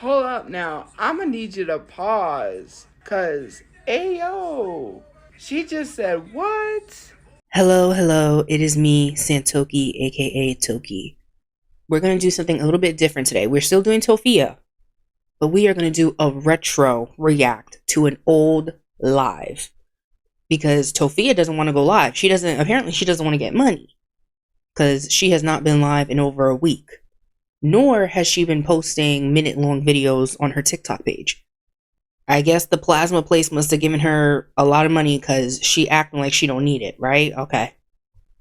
Hold up now. I'm gonna need you to pause. Cause, ayo, she just said what? Hello, hello, it is me, Santoki, aka Toki. We're going to do something a little bit different today. We're still doing Tophia, but we are going to do a retro react to an old live. Because Tophia doesn't want to go live. Apparently she doesn't want to get money. Because she has not been live in over a week. Nor has she been posting minute-long videos on her TikTok page. I guess the plasma place must have given her a lot of money because she acting like she don't need it, right? Okay.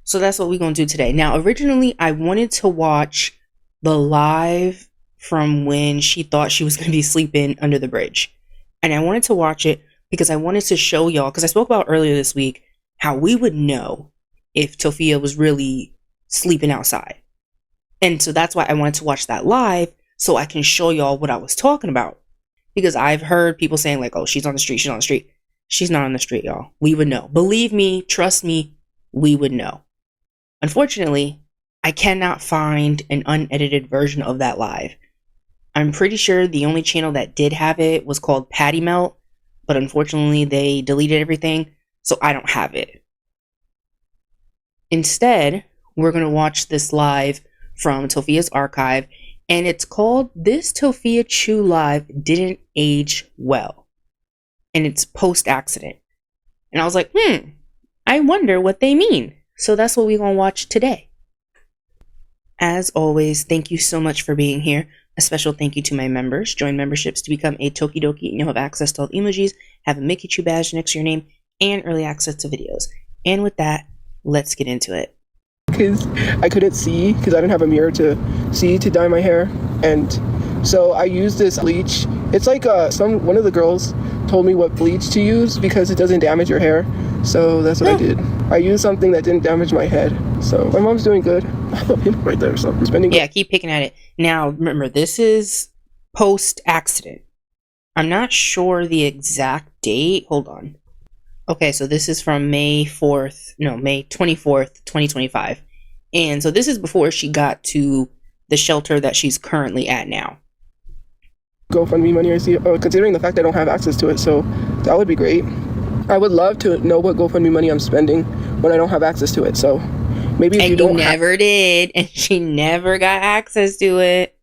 So that's what we're going to do today. Now, originally, I wanted to watch the live from when she thought she was going to be sleeping under the bridge. And I wanted to watch it because I wanted to show y'all, because I spoke about earlier this week, how we would know if Tophia was really sleeping outside. And so that's why I wanted to watch that live so I can show y'all what I was talking about. Because I've heard people saying like, oh, she's on the street, she's on the street. She's not on the street, y'all. We would know. Believe me, trust me, we would know. Unfortunately, I cannot find an unedited version of that live. I'm pretty sure the only channel that did have it was called Patty Melt, but unfortunately they deleted everything, so I don't have it. Instead, we're going to watch this live from Tophia's archive, and it's called This Tophia Chew Live Didn't Age Well. And it's post-accident. And I was like, I wonder what they mean. So that's what we're going to watch today. As always, thank you so much for being here. A special thank you to my members. Join memberships to become a Tokidoki, and you'll have access to all the emojis, have a Mickey Chew badge next to your name, and early access to videos. And with that, let's get into it. Because I couldn't see, because I didn't have a mirror to see to dye my hair, and so I used this bleach. It's like one of the girls told me what bleach to use because it doesn't damage your hair, so that's what I did. I used something that didn't damage my head. So my mom's doing good. Right there, so I'm spending. Yeah, keep picking at it. Now remember, this is post accident. I'm not sure the exact date. Hold on. Okay, so this is from May 24th, 2025. And so this is before she got to the shelter that she's currently at now. GoFundMe money I see, considering the fact I don't have access to it, so that would be great. I would love to know what GoFundMe money I'm spending when I don't have access to it, so maybe if you never did, and she never got access to it.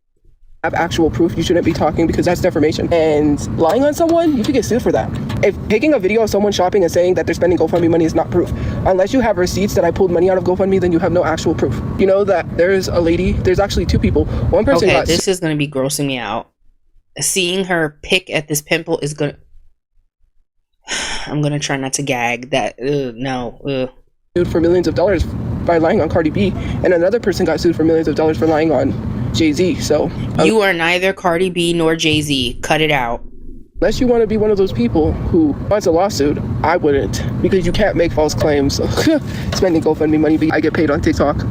Have actual proof, you shouldn't be talking because that's defamation. And lying on someone, you could get sued for that. If taking a video of someone shopping and saying that they're spending GoFundMe money is not proof, unless you have receipts that I pulled money out of GoFundMe, then you have no actual proof. You know that there's actually two people. One person got this is going to be grossing me out. Seeing her pick at this pimple is going to... I'm going to try not to gag. Sued for millions of dollars by lying on Cardi B, and another person got sued for millions of dollars for lying on Jay-Z. So you are neither Cardi B nor Jay-Z. Cut it out. Unless you want to be one of those people who wants a lawsuit, I wouldn't, because you can't make false claims. So, spending GoFundMe money, I get paid on TikTok.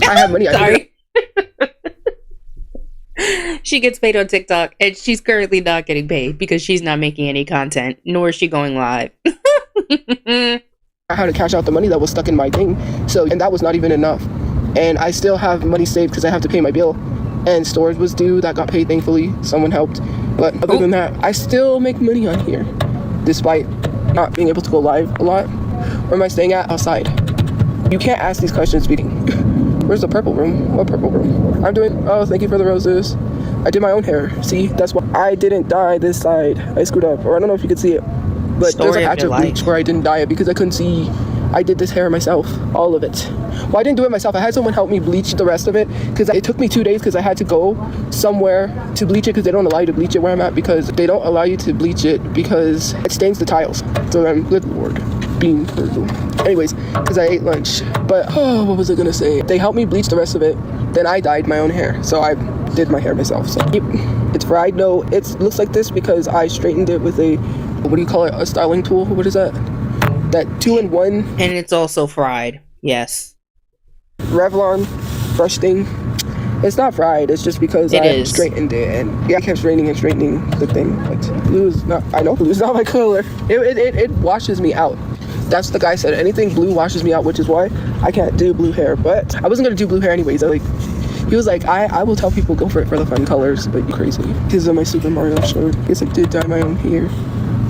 I have money. Sorry. She gets paid on TikTok, and she's currently not getting paid because she's not making any content, nor is she going live. I had to cash out the money that was stuck in my thing, and that was not even enough. And I still have money saved because I have to pay my bill. And storage was due, that got paid, thankfully. Someone helped. But other than that, I still make money on here, despite not being able to go live a lot. Where am I staying at? Outside. You can't ask these questions speaking. Where's the purple room? What purple room? Thank you for the roses. I did my own hair. See, that's why I didn't dye this side. I screwed up. Or I don't know if you could see it. But there's a patch of bleach where I didn't dye it because I couldn't see. I did this hair myself, all of it. Well, I didn't do it myself. I had someone help me bleach the rest of it because it took me 2 days because I had to go somewhere to bleach it because they don't allow you to bleach it where I'm at because they don't allow you to bleach it because it stains the tiles. So I'm, good lord, bean purple. Anyways, because I ate lunch. But, what was I going to say? They helped me bleach the rest of it. Then I dyed my own hair. So I did my hair myself. So yep, it's fried. No, it looks like this because I straightened it with a, what do you call it? A styling tool? What is that? That 2-in-1. And it's also fried. Yes. Revlon brush thing. It's not fried. It's just because I straightened it, and I kept straightening the thing. But blue is not. I know blue is not my color. It washes me out. That's the guy said. Anything blue washes me out, which is why I can't do blue hair. But I wasn't gonna do blue hair anyways. He was like, I will tell people go for it for the fun colors, but you're crazy. This is my Super Mario shirt. Yes, I did dye my own hair.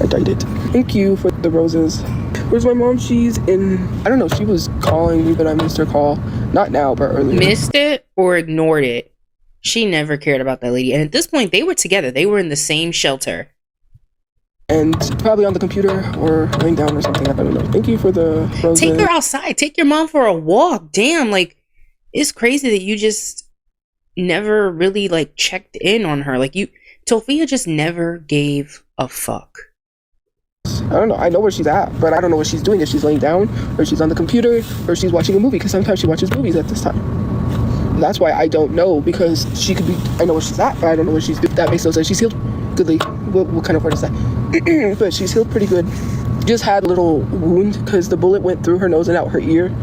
I dyed it. Thank you for the roses. Where's my mom? She's in, I don't know, she was calling me, but I missed her call. Not now, but earlier. Missed it or ignored it? She never cared about that lady. And at this point, they were together. They were in the same shelter. And probably on the computer or laying down or something. I don't know. Thank you for the roses. Take her outside. Take your mom for a walk. Damn, like, it's crazy that you just never really, like, checked in on her. Like, Tophia just never gave a fuck. I don't know. I know where she's at, but I don't know what she's doing. If she's laying down, or she's on the computer, or she's watching a movie, because sometimes she watches movies at this time. That's why I don't know, because she could be, I know where she's at, but I don't know where she's, if that makes no sense. She's healed goodly. What kind of word is that? But she's healed pretty good. Just had a little wound, because the bullet went through her nose and out her ear.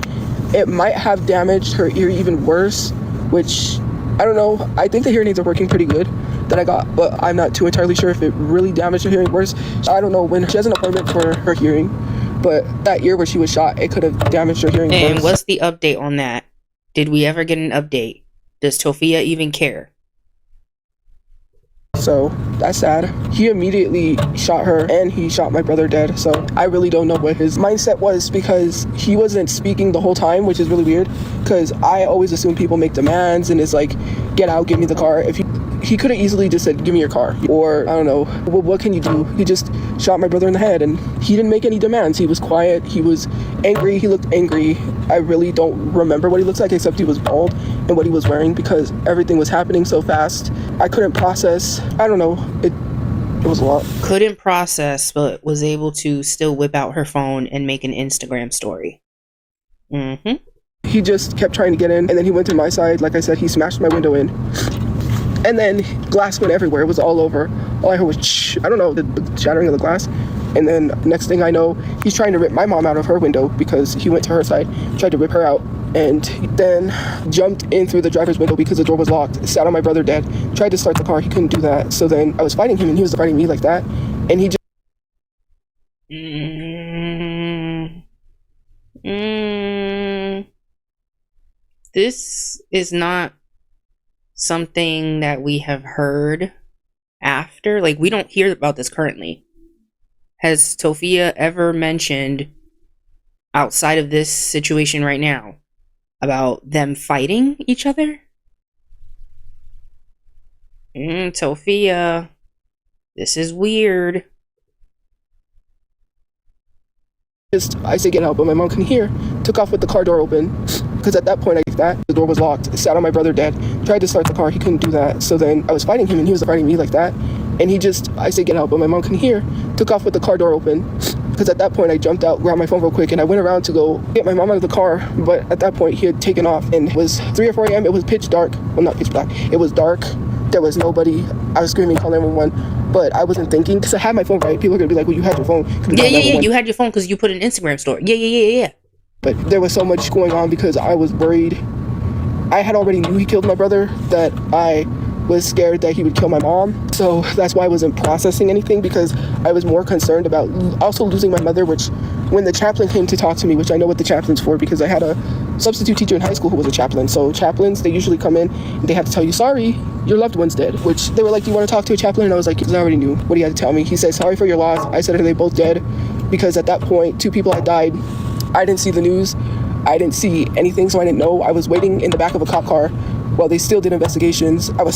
It might have damaged her ear even worse, which, I don't know. I think the hearing aids are working pretty good that I got, but I'm not too entirely sure if it really damaged her hearing worse. I don't know when she has an appointment for her hearing, but that ear where she was shot, it could have damaged her hearing worse. And what's the update on that? Did we ever get an update? Does Tophia even care? So that's sad. He immediately shot her and he shot my brother dead. So I really don't know what his mindset was, because he wasn't speaking the whole time, which is really weird, because I always assume people make demands and it's like, get out, give me the car. If he could have easily just said, give me your car, or I don't know, what can you do? He just shot my brother in the head and he didn't make any demands. He was quiet, he was angry, he looked angry. I really don't remember what he looks like, except he was bald and what he was wearing, because everything was happening so fast. I couldn't process. I don't know, it was a lot. Couldn't process, but was able to still whip out her phone and make an Instagram story. He just kept trying to get in, and then he went to my side. Like I said, he smashed my window in. And then glass went everywhere. It was all over. All I heard was shh. I don't know, the shattering of the glass. And then next thing I know, he's trying to rip my mom out of her window, because he went to her side, tried to rip her out, and then jumped in through the driver's window because the door was locked, sat on my brother dead, tried to start the car. He couldn't do that. So then I was fighting him and he was fighting me like that. And he just... This is not something that we have heard after. Like, we don't hear about this currently. Has Tophia ever mentioned, outside of this situation right now, about them fighting each other? Tophia, this is weird. I say get out, but my mom couldn't hear. Took off with the car door open, because at that point the door was locked, sat on my brother dead, tried to start the car. He couldn't do that. So then I was fighting him and he was fighting me like that. And I say get out, but my mom couldn't hear. Took off with the car door open, because at that point I jumped out, grabbed my phone real quick, and I went around to go get my mom out of the car. But at that point he had taken off, and it was 3 or 4 a.m. It was pitch dark. Well, not pitch black. It was dark. There was nobody. I was screaming, call 911. But I wasn't thinking, because I had my phone, right? People are going to be like, well, you had your phone. Yeah. You had your phone because you put an Instagram story. Yeah. But there was so much going on because I was worried. I had already knew he killed my brother, that I was scared that he would kill my mom. So that's why I wasn't processing anything, because I was more concerned about also losing my mother, which when the chaplain came to talk to me, which I know what the chaplain's for, because I had a substitute teacher in high school who was a chaplain. So chaplains, they usually come in and they have to tell you, sorry, your loved one's dead. Which they were like, do you want to talk to a chaplain? And I was like, I already knew what he had to tell me. He said, sorry for your loss. I said, are they both dead? Because at that point, 2 people had died. I didn't see the news. I didn't see anything, so I didn't know. I was waiting in the back of a cop car while they still did investigations. I wasn't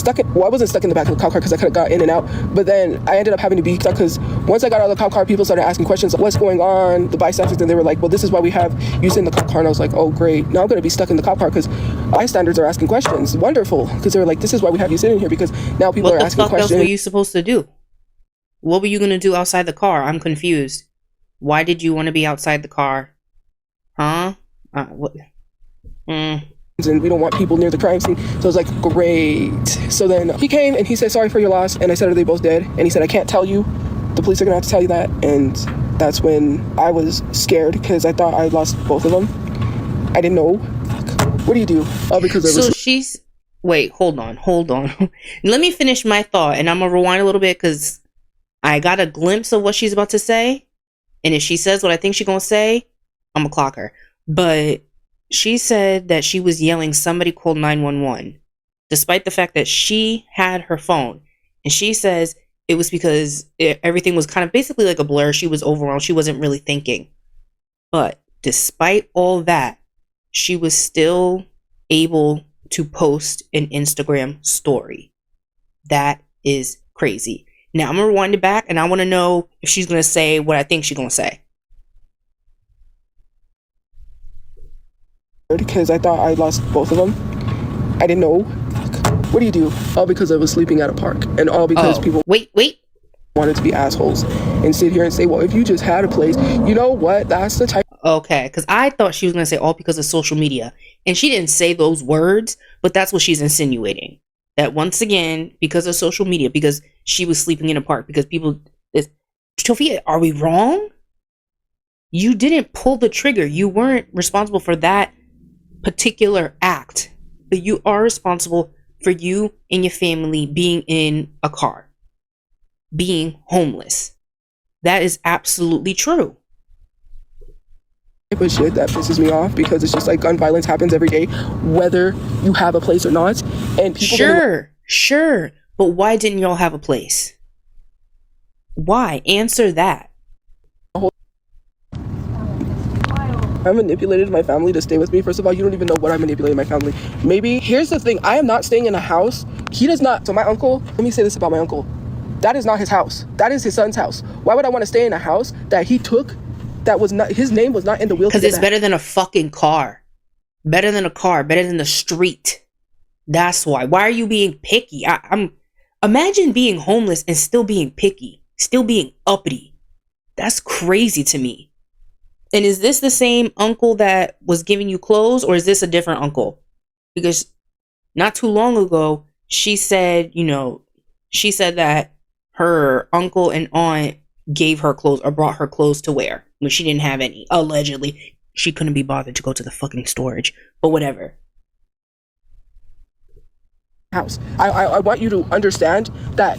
stuck in the back of the cop car because I could have got in and out, but then I ended up having to be stuck, because once I got out of the cop car, people started asking questions, what's going on, the bystanders, and they were like, well, this is why we have you in the cop car. And I was like, oh great, now I'm going to be stuck in the cop car because bystanders are asking questions. Wonderful, because they were like, this is why we have you sitting here, because now people are asking questions. What the fuck else were you supposed to do? What were you going to do outside the car? I'm confused. Why did you want to be outside the car? Huh? What? And we don't want people near the crime scene. So I was like, great. So then he came and he said, sorry for your loss. And I said, are they both dead? And he said, I can't tell you. The police are gonna have to tell you that. And that's when I was scared, because I thought I lost both of them. I didn't know. What do you do? Oh, because I was... So she's... Wait, hold on. Let me finish my thought, and I'm gonna rewind a little bit, because I got a glimpse of what she's about to say. And if she says what I think she's gonna say, I'm gonna clock her. But she said that she was yelling, somebody called 911. despite the fact that she had her phone. And she says it was because everything was kind of basically like a blur. She was overwhelmed. She wasn't really thinking. But despite all that, she was still able to post an Instagram story. That is crazy. Now I'm going to rewind it back and I want to know if she's going to say what I think she's going to say. Because I thought I lost both of them. I didn't know. What do you do? All because I was sleeping at a park. And all because people Wait. wanted to be assholes and sit here and say, well, if you just had a place, you know what? That's the type. Okay, because I thought she was going to say all because of social media. And she didn't say those words, but that's what she's insinuating. That once again, because of social media, because she was sleeping in a park, because people... Tophia, are we wrong? You didn't pull the trigger. You weren't responsible for that particular act. But you are responsible for you and your family being in a car. Being homeless. That is absolutely true. But shit that pisses me off because it's just like gun violence happens every day, whether you have a place or not. And people Sure. But why didn't y'all have a place? Why? Answer that. I manipulated my family to stay with me. First of all, you don't even know what I manipulated my family. Maybe, here's the thing, I am not staying in a house. He does not, so my uncle, let me say this about my uncle. That is not his house. That is his son's house. Why would I want to stay in a house that he took, that was not, his name was not in the will? Because it's better than a fucking car. Better than a car. Better than the street. That's why. Why are you being picky? Imagine being homeless and still being picky. Still being uppity. That's crazy to me. And is this the same uncle that was giving you clothes, or is this a different uncle? Because not too long ago, she said that her uncle and aunt gave her clothes or brought her clothes to wear when she didn't have any. Allegedly. She couldn't be bothered to go to the fucking storage. But whatever. House. I want you to understand that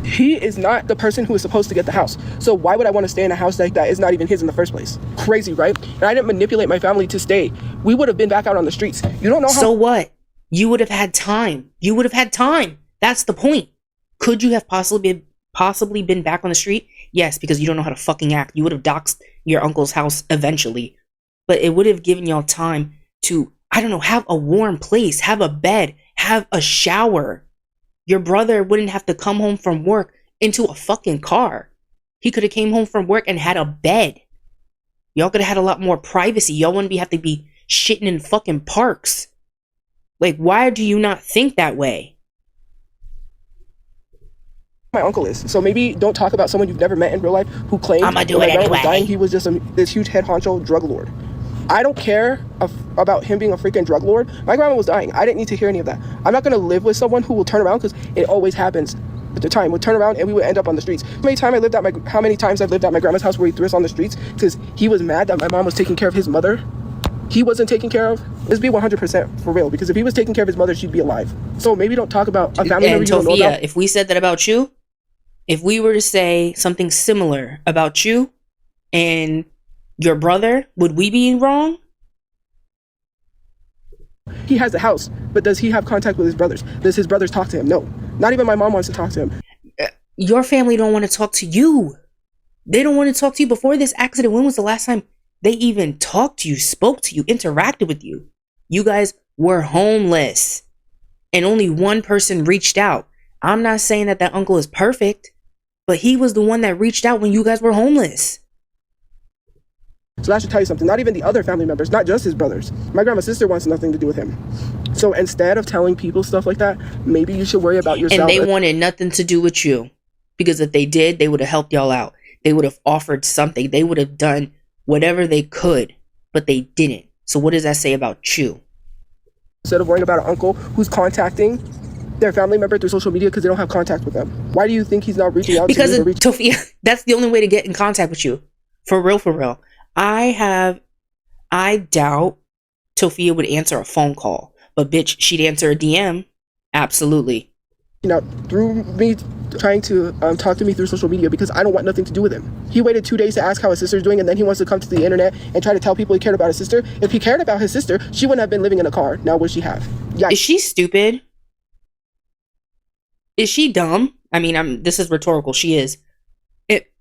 he is not the person who is supposed to get the house. So why would I want to stay in a house like that is not even his in the first place? Crazy, right? And I didn't manipulate my family to stay. We would have been back out on the streets. You don't know how... So what? You would have had time. That's the point. Could you have possibly been back on the street? Yes, because you don't know how to fucking act. You would have doxed your uncle's house eventually. But it would have given y'all time to, I don't know, have a warm place, have a bed, have a shower. Your brother wouldn't have to come home from work into a fucking car. He could have came home from work and had a bed. Y'all could have had a lot more privacy. Y'all wouldn't have to be shitting in fucking parks. Like, why do you not think that way? My uncle is. So maybe don't talk about someone you've never met in real life who claimed I'ma do it anyway. Was dying, he was just this huge head honcho drug lord. I don't care about him being a freaking drug lord. My grandma was dying. I didn't need to hear any of that. I'm not going to live with someone who will turn around, because it always happens at the time. We'll turn around and we would end up on the streets. How many times I've lived at my grandma's house where he threw us on the streets because he was mad that my mom was taking care of his mother. He wasn't taken care of. Let's be 100% for real, because if he was taking care of his mother, she'd be alive. So maybe don't talk about a family member you don't know about. If we said that about you, if we were to say something similar about you and your brother, would we be wrong? He has a house, but does he have contact with his brothers? Does his brothers talk to him? No. Not even my mom wants to talk to him. Your family don't want to talk to you. They don't want to talk to you. Before this accident, when was the last time they even talked to you, spoke to you, interacted with you? You guys were homeless. And only one person reached out. I'm not saying that uncle is perfect, but he was the one that reached out when you guys were homeless. So that should tell you something. Not even the other family members, not just his brothers. My grandma's sister wants nothing to do with him. So instead of telling people stuff like that, maybe you should worry about yourself. And they wanted nothing to do with you. Because if they did, they would have helped y'all out. They would have offered something. They would have done whatever they could, but they didn't. So what does that say about you? Instead of worrying about an uncle who's contacting their family member through social media because they don't have contact with them. Why do you think he's not reaching out to you? Because Tophia, that's the only way to get in contact with you. For real. I doubt Tophia would answer a phone call, but bitch, she'd answer a DM. Absolutely. Through me trying to talk to me through social media because I don't want nothing to do with him. He waited 2 days to ask how his sister's doing, and then he wants to come to the internet and try to tell people he cared about his sister. If he cared about his sister, she wouldn't have been living in a car. Now would she have? Yeah. Is she stupid? Is she dumb? I mean, this is rhetorical. She is. It,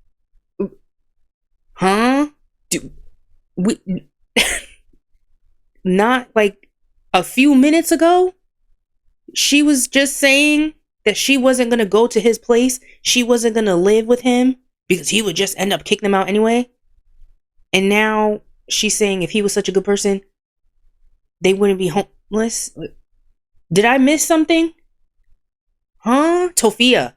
huh? Do we not like a few minutes ago? She was just saying that she wasn't gonna go to his place. She wasn't gonna live with him because he would just end up kicking them out anyway. And now she's saying if he was such a good person, they wouldn't be homeless. Did I miss something? Huh? Tophia,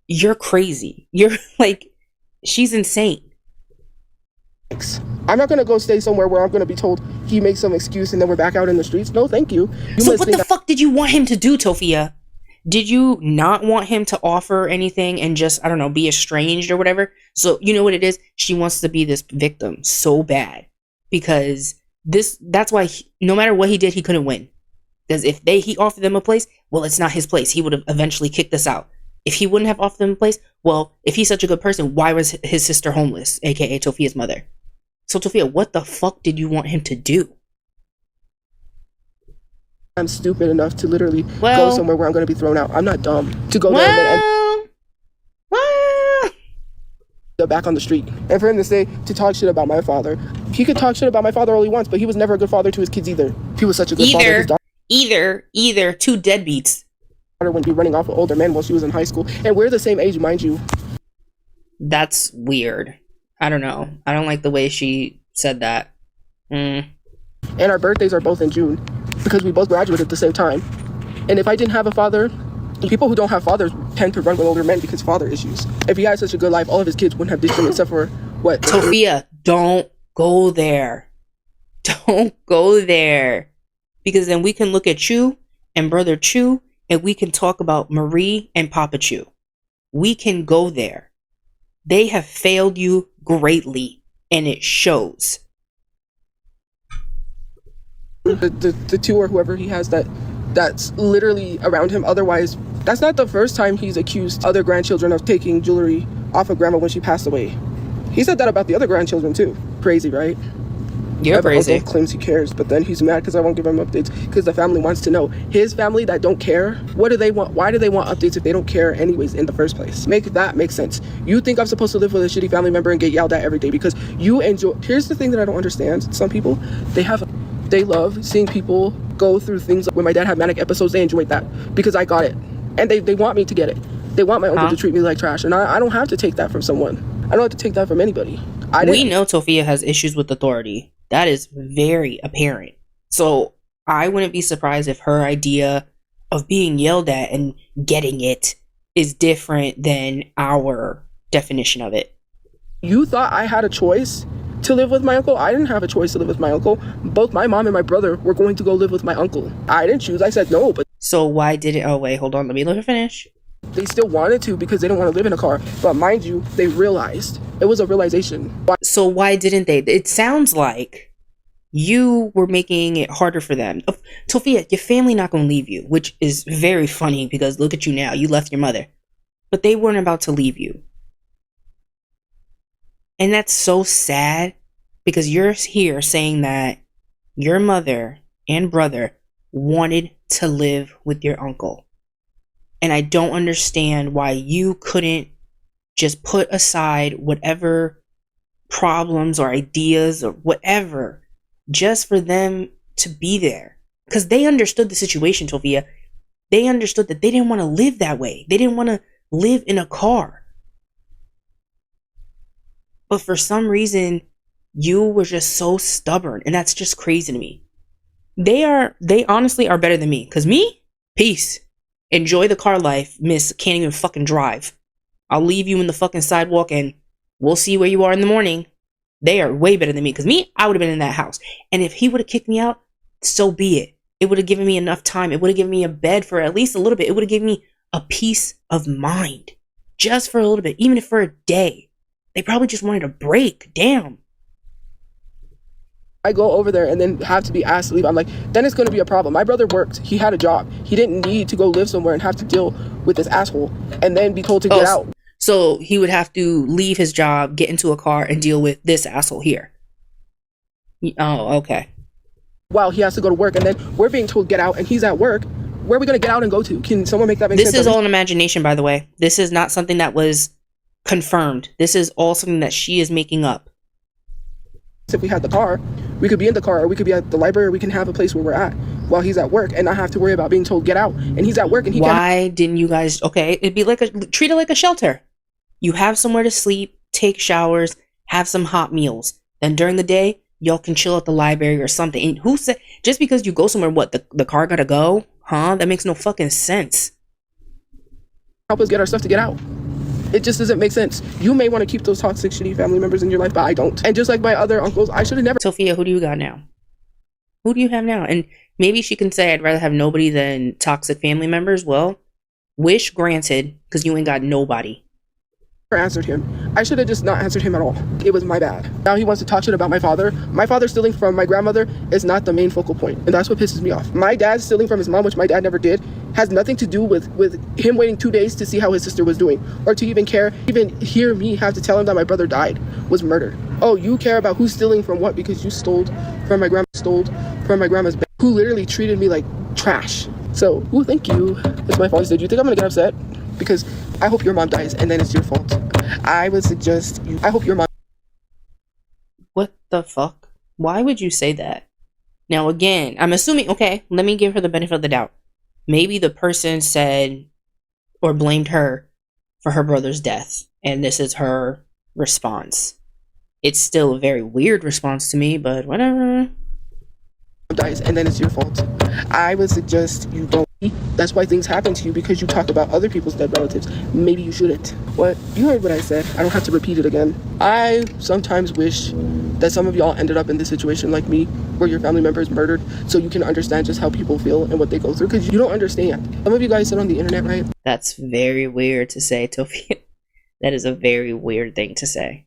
you're crazy. You're like, she's insane. I'm not gonna go stay somewhere where I'm gonna be told he makes some excuse and then we're back out in the streets. No, thank you. So what the fuck did you want him to do, Tophia? Did you not want him to offer anything and just, I don't know, be estranged or whatever? So you know what it is? She wants to be this victim so bad because that's why no matter what he did, he couldn't win. Because if he offered them a place, well, it's not his place. He would have eventually kicked us out. If he wouldn't have offered them a place, well, if he's such a good person, why was his sister homeless, aka Tophia's mother? So Tophia, what the fuck did you want him to do? I'm stupid enough to literally go somewhere where I'm going to be thrown out. I'm not dumb to go there and then back on the street. And for him to talk shit about my father, he could talk shit about my father all he wants, but he was never a good father to his kids either. He was such a good father. His Either two deadbeats. Daughter wouldn't be running off with older men while she was in high school, and we're the same age, mind you. That's weird. I don't know. I don't like the way she said that. And our birthdays are both in June because we both graduated at the same time. And if I didn't have a father, people who don't have fathers tend to run with older men because father issues. If he had such a good life, all of his kids wouldn't have ditched him except for what? Tophia, don't go there. Don't go there. Because then we can look at Chu and Brother Chu and we can talk about Marie and Papa Chu. We can go there. They have failed you greatly and it shows. The two or whoever he has that's literally around him. Otherwise, that's not the first time he's accused other grandchildren of taking jewelry off of grandma when she passed away. He said that about the other grandchildren too. Crazy, right? You're crazy. Uncle claims he cares, but then he's mad because I won't give him updates because the family wants to know. His family that don't care, what do they want? Why do they want updates if they don't care anyways in the first place? Make that make sense. You think I'm supposed to live with a shitty family member and get yelled at every day because you enjoy. Here's the thing that I don't understand. Some people, they love seeing people go through things. When my dad had manic episodes, they enjoyed that because I got it. And they want me to get it. They want my uncle to treat me like trash. And I don't have to take that from someone. I don't have to take that from anybody. We know Tophia has issues with authority. That is very apparent. So I wouldn't be surprised if her idea of being yelled at and getting it is different than our definition of it. You thought I had a choice to live with my uncle? I didn't have a choice to live with my uncle. Both my mom and my brother were going to go live with my uncle. I didn't choose. I said no, but... So why did it... Oh, wait, hold on. Let me let her finish. They still wanted to because they didn't want to live in a car. But mind you, they realized. It was a realization. So why didn't they? It sounds like you were making it harder for them. Tophia, your family not going to leave you, which is very funny because look at you now. You left your mother. But they weren't about to leave you. And that's so sad because you're here saying that your mother and brother wanted to live with your uncle. And I don't understand why you couldn't just put aside whatever problems or ideas or whatever just for them to be there. Because they understood the situation, Tophia. They understood that they didn't want to live that way. They didn't want to live in a car. But for some reason, you were just so stubborn. And that's just crazy to me. They honestly are better than me. Because me? Peace. Enjoy the car life, miss. Can't even fucking drive. I'll leave you in the fucking sidewalk and we'll see where you are in the morning. They are way better than me. Because me, I would have been in that house. And if he would have kicked me out, so be it. It would have given me enough time. It would have given me a bed for at least a little bit. It would have given me a peace of mind. Just for a little bit. Even if for a day. They probably just wanted a break. Damn. I go over there and then have to be asked to leave. I'm like, then it's going to be a problem. My brother worked. He had a job. He didn't need to go live somewhere and have to deal with this asshole and then be told to get out. So he would have to leave his job, get into a car, and deal with this asshole here. Oh, okay. Wow, he has to go to work and then we're being told get out and he's at work Where are we going to get out and go to? Can someone make that make sense? This is all an imagination, by the way. This is not something that was confirmed. This is all something that she is making up. If we had the car, we could be in the car, or we could be at the library, or we can have a place where we're at while he's at work and not have to worry about being told get out, and he's at work and he can't. Why didn't you guys, okay, it'd be treat it like a shelter. You have somewhere to sleep, take showers, have some hot meals. Then during the day, y'all can chill at the library or something. And who said, just because you go somewhere, what, the car gotta go? Huh? That makes no fucking sense. Help us get our stuff to get out. It just doesn't make sense. You may want to keep those toxic, shitty family members in your life, but I don't. And just like my other uncles, I should have never. Tophia, who do you got now? Who do you have now? And maybe she can say, I'd rather have nobody than toxic family members. Well, wish granted, because you ain't got nobody. Answered him. I should have just not answered him at all. It was my bad. Now he wants to talk shit about my father. My father stealing from my grandmother is not the main focal point, and that's what pisses me off. My dad stealing from his mom, which my dad never did, has nothing to do with him waiting 2 days to see how his sister was doing, or to even care, even hear me have to tell him that my brother died, was murdered. Oh, you care about who's stealing from what because you stole from my grandma's bed, who literally treated me like trash. So, thank you. It's my fault. Do you think I'm gonna get upset? Because I hope your mom dies and then it's your fault. I would suggest I hope your mom. What the fuck? Why would you say that? Now again, I'm assuming, okay, let me give her the benefit of the doubt. Maybe the person said or blamed her for her brother's death, and this is her response. It's still a very weird response to me, but whatever. Dies and then it's your fault. I would suggest you don't. That's why things happen to you, because you talk about other people's dead relatives. Maybe you shouldn't. What? You heard what I said. I don't have to repeat it again. I sometimes wish that some of y'all ended up in this situation like me, where your family member is murdered, so you can understand just how people feel and what they go through, because you don't understand. Some of you guys sit on the internet, right? That's very weird to say, Tophia. That is a very weird thing to say.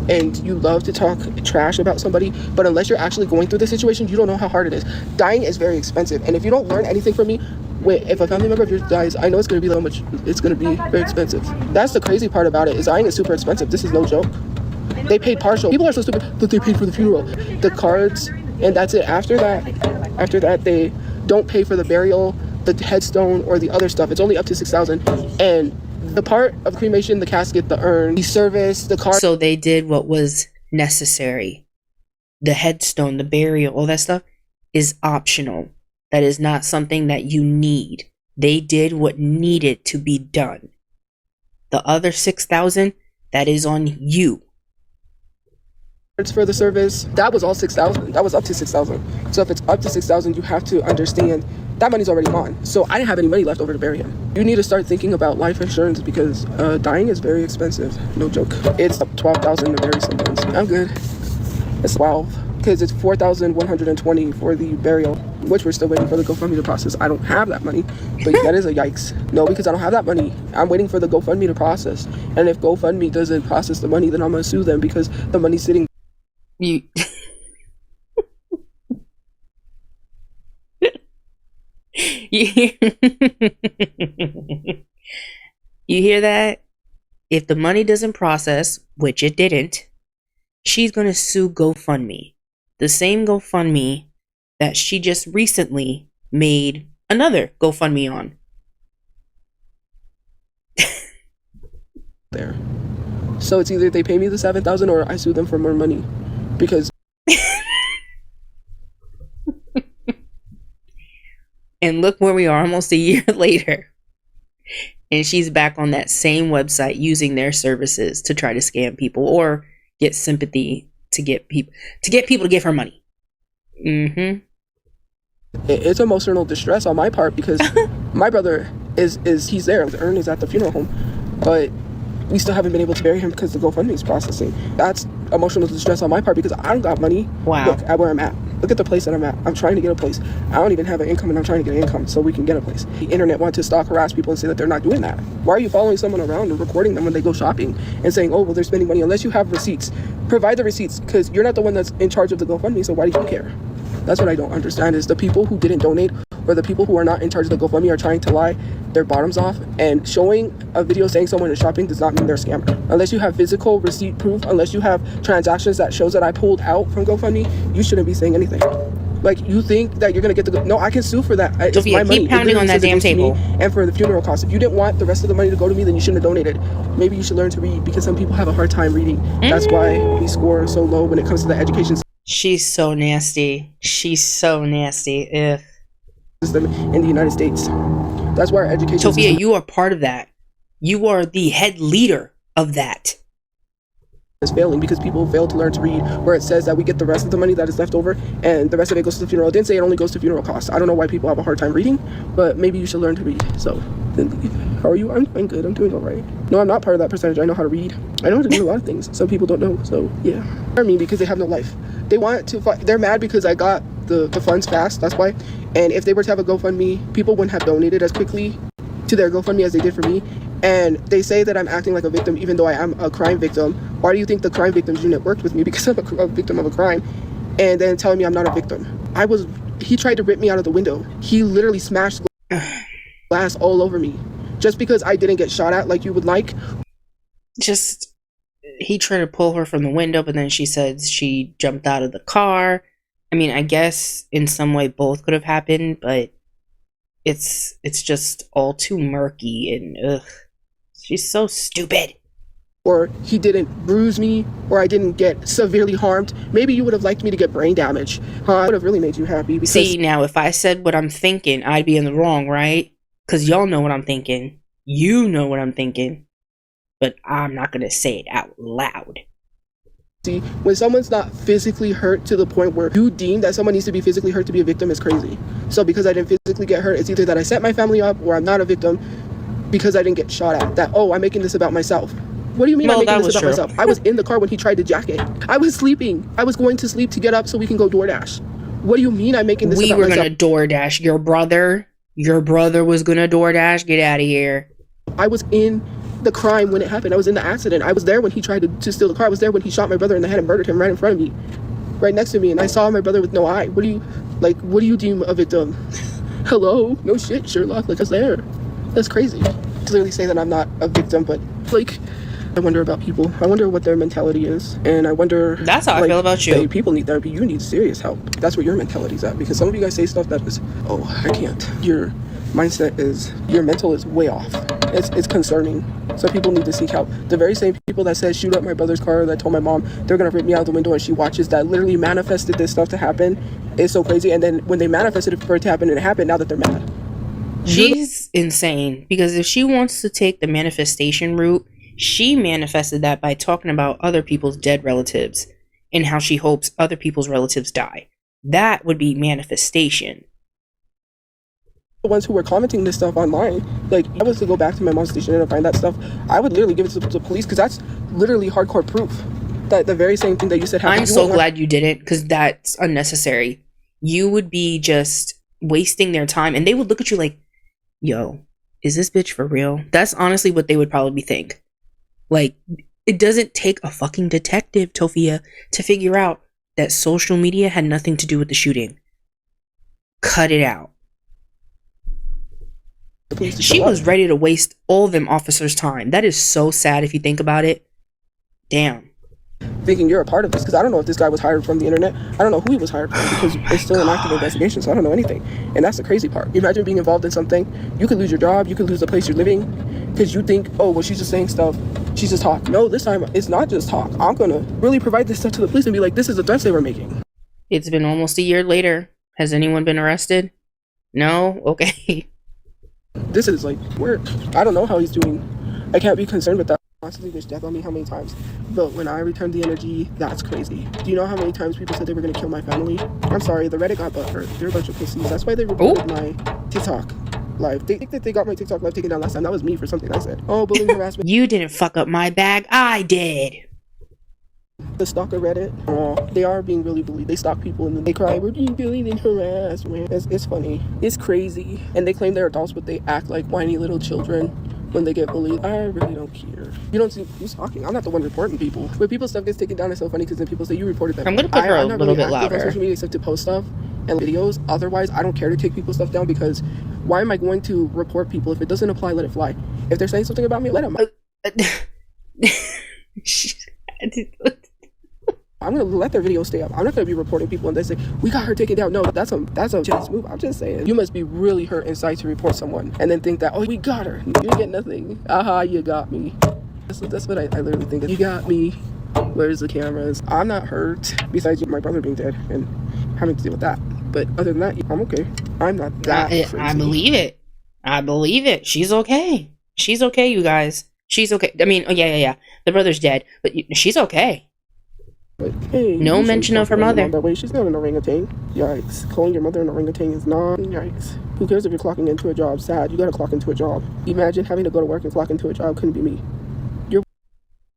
And you love to talk trash about somebody, but unless you're actually going through the situation, you don't know how hard it is. Dying is very expensive, and if you don't learn anything from me, if a family member of yours dies, I know it's going to be so much. It's going to be very expensive. That's the crazy part about it, is dying is super expensive. This is no joke. They paid partial. People are so stupid that they paid for the funeral, the cards, and that's it. After that, they don't pay for the burial, the headstone, or the other stuff. It's only up to $6,000, and the part of cremation, the casket, the urn, the service, the car. So they did what was necessary. The headstone, the burial, all that stuff is optional. That is not something that you need. They did what needed to be done. The other $6,000, that is on you. For the service, that was all $6,000. That was up to $6,000. So if it's up to $6,000, you have to understand that money's already gone. So I didn't have any money left over to bury him. You need to start thinking about life insurance, because dying is very expensive. No joke. It's $12,000 to bury someone. I'm good. It's 12, because it's $4,120 for the burial, which we're still waiting for the GoFundMe to process. I don't have that money, but that is a yikes. No, because I don't have that money. I'm waiting for the GoFundMe to process. And if GoFundMe doesn't process the money, then I'm gonna sue them, because the money's sitting. You You hear that? If the money doesn't process, which it didn't, she's going to sue GoFundMe. The same GoFundMe that she just recently made another GoFundMe on. There. So it's either they pay me the $7,000 or I sue them for more money, because and look where we are almost a year later. And she's back on that same website using their services to try to scam people or get sympathy to get people to give her money. Mm-hmm. It's emotional distress on my part, because my brother he's there. The urn is at the funeral home, but we still haven't been able to bury him because the GoFundMe is processing. That's emotional distress on my part, because I don't got money. Wow. Look at where I'm at. Look at the place that I'm at. I'm trying to get a place. I don't even have an income, and I'm trying to get an income so we can get a place. The internet wants to stalk, harass people and say that they're not doing that. Why are you following someone around and recording them when they go shopping and saying, oh, well, they're spending money? Unless you have receipts, provide the receipts, because you're not the one that's in charge of the GoFundMe, so why do you care? That's what I don't understand, is the people who didn't donate, or the people who are not in charge of the GoFundMe, are trying to lie their bottoms off, and showing a video saying someone is shopping does not mean they're a scammer. Unless you have physical receipt proof, unless you have transactions that shows that I pulled out from GoFundMe, you shouldn't be saying anything. Like, you think that you're gonna get the no, I can sue for that. It's Tophia, my money. keep pounding on that damn table. And for the funeral costs. If you didn't want the rest of the money to go to me, then you shouldn't have donated. Maybe you should learn to read, because some people have a hard time reading. That's why we score so low when it comes to the education She's so nasty. She's so nasty. Ugh. system in the United States. That's why our education Tophia, system you are part of that. You are the head leader of that. is failing, because people fail to learn to read, where it says that we get the rest of the money that is left over and the rest of it goes to the funeral. It didn't say it only goes to funeral costs. I don't know why people have a hard time reading, but maybe you should learn to read. So how are you? I'm good. I'm doing all right. No, I'm not part of that percentage. I know how to read. I know how to do a lot of things some people don't know. So yeah, I mean, because they have no life. They want to fight. They're mad because I got the funds fast. That's why. And if they were to have a GoFundMe, people wouldn't have donated as quickly to their GoFundMe as they did for me. And they say that I'm acting like a victim, even though I am a crime victim. Why do you think the crime victims unit worked with me? Because I'm a victim of a crime. And then telling me I'm not a victim. He tried to rip me out of the window. He literally smashed glass all over me. Just because I didn't get shot at like you would like. He tried to pull her from the window, but then she said she jumped out of the car. I mean, I guess in some way both could have happened, but it's just all too murky, and ugh. She's so stupid. Or he didn't bruise me, or I didn't get severely harmed. Maybe you would have liked me to get brain damage. Huh? I would have really made you happy. Because see, now, if I said what I'm thinking, I'd be in the wrong, right? Because y'all know what I'm thinking. You know what I'm thinking. But I'm not going to say it out loud. See, when someone's not physically hurt to the point where you deem that someone needs to be physically hurt to be a victim is crazy. So because I didn't physically get hurt, it's either that I set my family up or I'm not a victim because I didn't get shot at. That, oh, I'm making this about myself. What do you mean I'm making this about myself? I was in the car when he tried to jack it. I was sleeping. I was going to sleep to get up so we can go DoorDash. What do you mean I'm making this about myself? We were going to DoorDash. Your brother was going to DoorDash? Get out of here. I was in the crime when it happened. I was in the accident. I was there when he tried to steal the car. I was there when he shot my brother in the head and murdered him right in front of me, right next to me. And I saw my brother with no eye. What do you deem a victim? Hello? No shit, Sherlock. Like, I was there. That's crazy. Clearly say that I'm not a victim, but like, I wonder about people. I wonder what their mentality is. And I wonder... That's how I feel about you. Hey, people need therapy. You need serious help. That's where your mentality's at. Because some of you guys say stuff that is, oh, I can't. Your mindset is... Your mental is way off. It's concerning. Some people need to seek help. The very same people that said shoot up my brother's car, that told my mom they're going to rip me out the window and she watches, that literally manifested this stuff to happen, is so crazy. And then when they manifested it for it to happen and it happened, now that they're mad. She's insane. Because if she wants to take the manifestation route, she manifested that by talking about other people's dead relatives and how she hopes other people's relatives die. That would be manifestation. The ones who were commenting this stuff online, like, I was to go back to my mom's station and find that stuff, I would literally give it to the police, because that's literally hardcore proof that the very same thing that you said happened. I'm so glad you didn't, because that's unnecessary. You would be just wasting their time, and they would look at you like, yo, is this bitch for real? That's honestly what they would probably think. Like, it doesn't take a fucking detective, Tophia, to figure out that social media had nothing to do with the shooting. Cut it out. She was ready to waste all them officers' time. That is so sad if you think about it. Damn. Thinking you're a part of this, because I don't know if this guy was hired from the internet. I don't know who he was hired from, because it's still an active investigation, so I don't know anything. And that's the crazy part. Imagine being involved in something. You could lose your job, you could lose the place you're living, because you think, oh, well, she's just saying stuff, she's just talk. No, this time it's not just talk. I'm gonna really provide this stuff to the police and be like, this is the threats they were making. It's been almost a year later. Has anyone been arrested? No? Okay. This is like work. I don't know how he's doing. I can't be concerned with that. Constantly wish death on me how many times, but when I returned the energy, that's crazy. Do you know how many times people said they were gonna kill my family? I'm sorry, the Reddit got butthurt. They're a bunch of pussies. That's why they reported my TikTok live. They think that they got my TikTok live taken down last time. That was me for something I said. Oh, bullying, harassment. You didn't fuck up my bag. I did. The stalker Reddit, they are being really bullied. They stalk people and then they cry, we're being bullied and harassed. Man, it's funny. It's crazy. And they claim they're adults, but they act like whiny little children when they get bullied. I really don't care. You don't see who's talking. I'm not the one reporting people. When people's stuff gets taken down, it's so funny because then people say you reported them. I'm gonna put her a little bit louder. On social media except to post stuff and videos. Otherwise, I don't care to take people's stuff down, because why am I going to report people if it doesn't apply? Let it fly. If they're saying something about me, let them. I'm I'm gonna let their video stay up. I'm not gonna be reporting people and they say we got her taken down. No, that's a chance move. I'm just saying, you must be really hurt inside to report someone and then think that, oh, we got her. You didn't get nothing. Aha, you got me. That's what I literally think. You got me. Where's the cameras? I'm not hurt. Besides my brother being dead and having to deal with that. But other than that, I'm okay. I'm not that crazy. I believe it. I believe it. She's okay. She's okay, you guys. She's okay. I mean, oh yeah. The brother's dead, but she's okay. But, hey, no mention of her mother. That way, she's not an orangutan. Yikes. Calling your mother an orangutan is not. Yikes. Who cares if you're clocking into a job? Sad. You gotta clock into a job. Imagine having to go to work and clock into a job. Couldn't be me.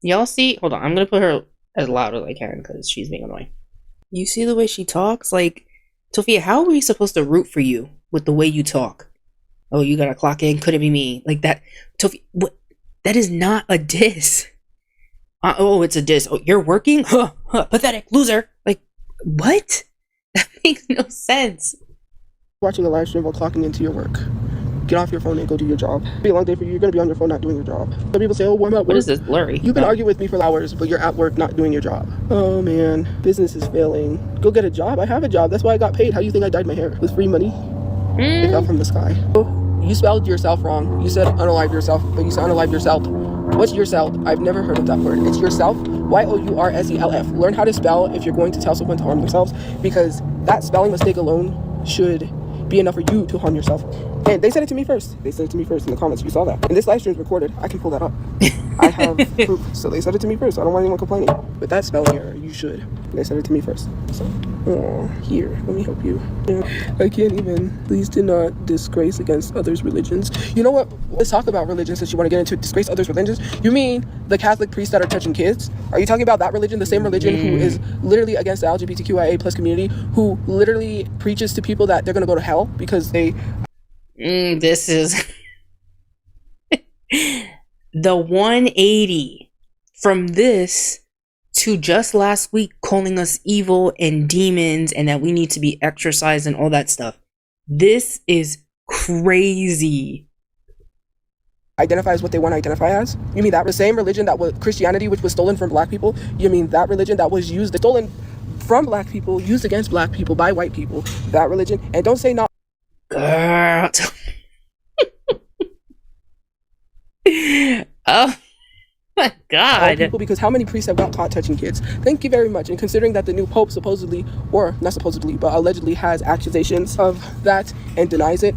Y'all see? Hold on. I'm gonna put her as loud as I can because she's being annoying. You see the way she talks? Like, Tophia, how are we supposed to root for you with the way you talk? Oh, you gotta clock in. Couldn't be me. Like that. Tophia, what? That is not a diss. Oh, it's a diss. Oh, you're working? Huh, pathetic loser. Like, what? That makes no sense. Watching a live stream while clocking into your work. Get off your phone and go do your job. It'll be a long day for you. You're going to be on your phone not doing your job. Some people say, oh, I'm at work. What is this blurry? You can argue with me for hours, but you're at work not doing your job. Oh, man. Business is failing. Go get a job. I have a job. That's why I got paid. How do you think I dyed my hair? With free money? It fell from the sky. Oh, you spelled yourself wrong. You said unalive yourself, but you said unalive yourself. What's yourself? I've never heard of that word. It's yourself. Yourself. Learn how to spell if you're going to tell someone to harm themselves, because that spelling mistake alone should be enough for you to harm yourself. And they said it to me first. They said it to me first in the comments. You saw that. And this live stream is recorded. I can pull that up. I have proof. So they said it to me first. I don't want anyone complaining. But that spelling error, you should. They said it to me first. So, here, let me help you. I can't even. Please do not disgrace against others' religions. You know what? Let's talk about religions since you want to get into disgrace others' religions. You mean the Catholic priests that are touching kids? Are you talking about that religion? The same religion who is literally against the LGBTQIA plus community, who literally preaches to people that they're going to go to hell because they... This is the 180 from this to just last week calling us evil and demons and that we need to be exorcised and all that stuff. This is crazy. Identify as what they want to identify as? You mean that the same religion that was Christianity, which was stolen from black people? You mean that religion that was stolen from black people, used against black people by white people? That religion? And don't say not. Girl. Oh my God. People, because how many priests have got caught touching kids? Thank you very much. And considering that the new pope supposedly, or not supposedly, but allegedly has accusations of that and denies it.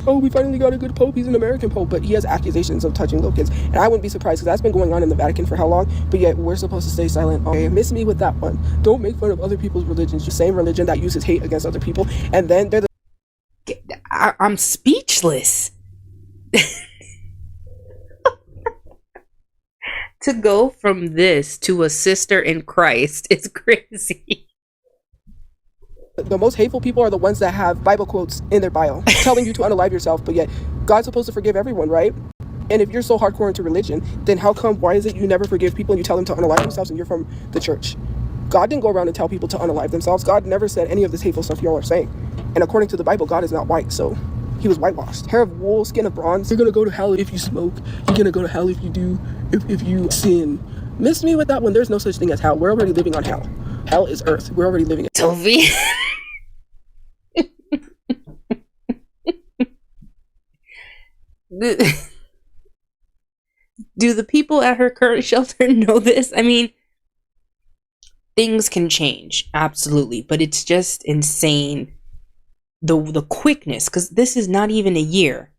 Oh, we finally got a good pope. He's an American pope, but he has accusations of touching little kids. And I wouldn't be surprised because that's been going on in the Vatican for how long? But yet we're supposed to stay silent. Okay, miss me with that one. Don't make fun of other people's religions. The same religion that uses hate against other people. And then they're the... I'm speechless. To go from this to a sister in Christ is crazy. The most hateful people are the ones that have Bible quotes in their bio telling you to unalive yourself, but yet God's supposed to forgive everyone, right? And if you're so hardcore into religion, then why is it you never forgive people and you tell them to unalive themselves and you're from the church? God didn't go around and tell people to unalive themselves. God never said any of this hateful stuff y'all are saying. And according to the Bible, God is not white, so he was whitewashed. Hair of wool, skin of bronze. You're gonna go to hell if you smoke. You're gonna go to hell if you do, if you sin. Miss me with that one. There's no such thing as hell. We're already living on hell. Hell is earth. We're already living it. Tophia. Do the people at her current shelter know this? I mean, things can change, absolutely, but it's just insane. The quickness, because this is not even a year.